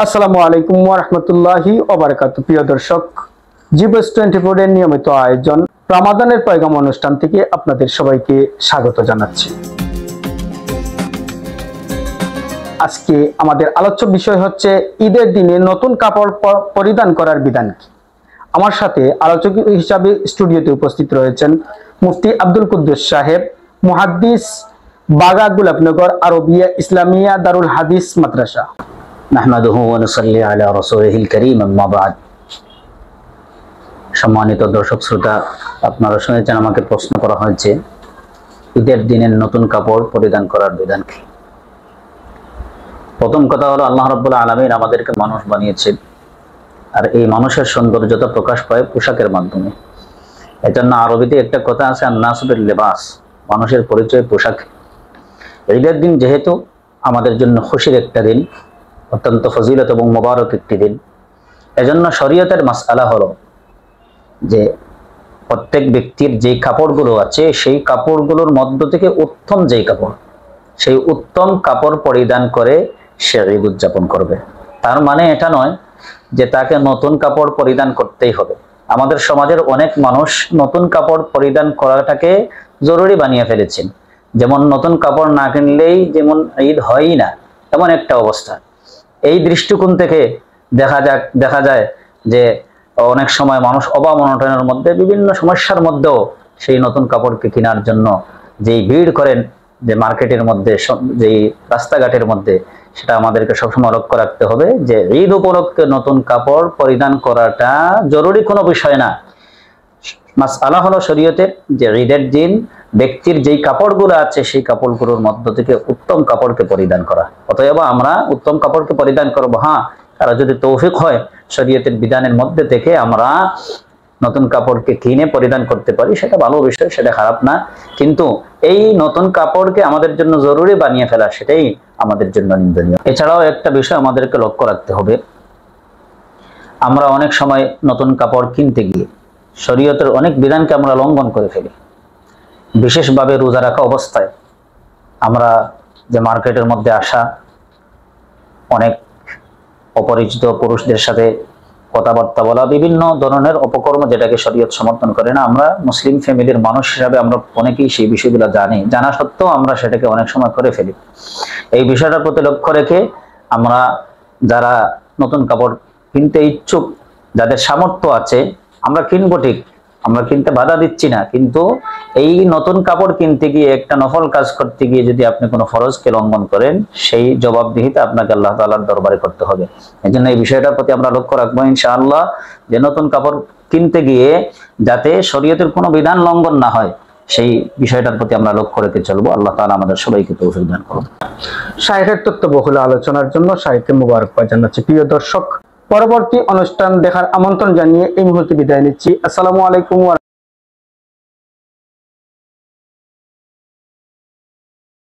আসসালামু আলাইকুম ওয়া রাহমাতুল্লাহি ওয়া বারাকাতুহু। প্রিয় দর্শক, জিবস 24 এর নিয়মিত আয়োজন রমাদানের পয়গাম অনুষ্ঠান থেকে আপনাদের সবাইকে স্বাগত জানাচ্ছি। আজকে আমাদের আলোচ্য বিষয় হচ্ছে ঈদের দিনে নতুন কাপড় পরিধান করার বিধান কি। আমার সাথে আলোচক হিসাবে স্টুডিওতে উপস্থিত রয়েছেন মুফতি আব্দুল কুদ্দুস সাহেব, মুহাদ্দিস, বাগা গোলাপনগর আরবিয়া ইসলামিয়া দারুল হাদিস মাদ্রাসা। নাহমাদুহু ওয়া নুসাল্লি আলা রাসূলিহিল কারীম, আম্মা বা'দ। সম্মানিত দর্শক শ্রোতা, আপনারা শুনেছেন আমাকে প্রশ্ন করা হয়েছে ঈদের দিনের নতুন কাপড় পরিধান করার বিধান কি। প্রথম কথা হলো, আল্লাহ রাব্বুল আলামিন আমাদেরকে মানুষ বানিয়েছেন, আর এই মানুষের সৌন্দর্যতা প্রকাশ পায় পোশাকের মাধ্যমে। এজন্য আরবিতে একটা কথা আছে, আন-নাসু বিল লিবাস, মানুষের পরিচয় পোশাক। ঈদের দিন যেহেতু আমাদের জন্য খুশির একটা দিন, অত্যন্ত ফজিলত এবং মোবারক একটি দিন, এজন্য শরীয়তের মাসআলা হলো যে প্রত্যেক ব্যক্তির যেই কাপড়গুলো আছে সেই কাপড়গুলোর মধ্য থেকে উত্তম যেই কাপড়, সেই উত্তম কাপড় পরিধান করে সে ঈদ উদযাপন করবে। তার মানে এটা নয় যে তাকে নতুন কাপড় পরিধান করতেই হবে। আমাদের সমাজের অনেক মানুষ নতুন কাপড় পরিধান করাটাকে জরুরি বানিয়ে ফেলেছেন, যেমন নতুন কাপড় না কিনলেই যেমন ঈদ হয়ই না, এমন একটা অবস্থা। এই দৃষ্টিকোণ থেকে দেখা যায় যে অনেক সময় মানুষ অভাব-অনটনের মধ্যে, বিভিন্ন সমস্যার মধ্যেও সেই নতুন কাপড়কে কেনার জন্য যেই ভিড় করেন, যে মার্কেটের মধ্যে, যেই রাস্তাঘাটের মধ্যে, সেটা আমাদেরকে সবসময় লক্ষ্য রাখতে হবে যে ঈদ উপলক্ষে নতুন কাপড় পরিধান করাটা জরুরি কোনো বিষয় না। মাসআলা হলো শরীয়তের যে ঈদের দিন ব্যক্তির যেই কাপড়গুলো আছে সেই কাপড়গুলোর মধ্য থেকে উত্তম কাপড়কে পরিধান করা। অতএব আমরা উত্তম কাপড়কে পরিধান করবো। হ্যাঁ, তারা যদি তৌফিক হয় শরীয়তের বিধানের মধ্যে থেকে আমরা নতুন কাপড়কে কিনে পরিধান করতে পারি, সেটা ভালো বিষয়, সেটা খারাপ না। কিন্তু এই নতুন কাপড়কে আমাদের জন্য জরুরি বানিয়ে ফেলা, সেটাই আমাদের জন্য নিন্দনীয়। এছাড়াও একটা বিষয় আমাদেরকে লক্ষ্য রাখতে হবে, আমরা অনেক সময় নতুন কাপড় কিনতে গিয়ে শরীয়তের অনেক বিধানকে আমরা লঙ্ঘন করে ফেলি। বিশেষভাবে রোজা রাখা অবস্থায় আমরা যে মার্কেটের মধ্যে আসা অনেক অপরিচিত পুরুষদের সাথে কথাবার্তা বলা, বিভিন্ন ধরনের অপকর্ম, যেটাকে শরীয়ত সমর্থন করে না। আমরা মুসলিম ফ্যামিলির মানুষ হিসাবে আমরা অনেকেই সেই বিষয়গুলো জানা সত্ত্বেও আমরা সেটাকে অনেক সময় করে ফেলি। এই বিষয়টার প্রতি লক্ষ্য রেখে আমরা যারা নতুন কাপড় কিনতে ইচ্ছুক, যাদের সামর্থ্য আছে, আমরা কিনবো ঠিক, আমরা কিনতে বাধা দিচ্ছি না, কিন্তু এই নতুন কাপড় কিনতে গিয়ে একটা নফল কাজ করতে গিয়ে যদি আপনি কোনো ফরজকে লঙ্ঘন করেন, সেই জবাবদিহিতা আপনাকে আল্লাহ তাআলার দরবারে করতে হবে। এই জন্য এই বিষয়টার প্রতি আমরা লক্ষ্য রাখবো ইনশাআল্লাহ, যে নতুন কাপড় কিনতে গিয়ে যাতে শরীয়তের কোনো বিধান লঙ্ঘন না হয়, সেই বিষয়টার প্রতি আমরা লক্ষ্য রেখে চলবো। আল্লাহ তাআলা আমাদের সবাইকে তৌফিক দান করুন। শাইখের তথ্যবহুল আলোচনার জন্য শাইখকে মুবারকবাদ জানাচ্ছি। প্রিয় দর্শক, পরবর্তী অনুষ্ঠান দেখার আমন্ত্রণ জানিয়ে এই মুহূর্তে বিদায় নিচ্ছি। আসসালামু আলাইকুম।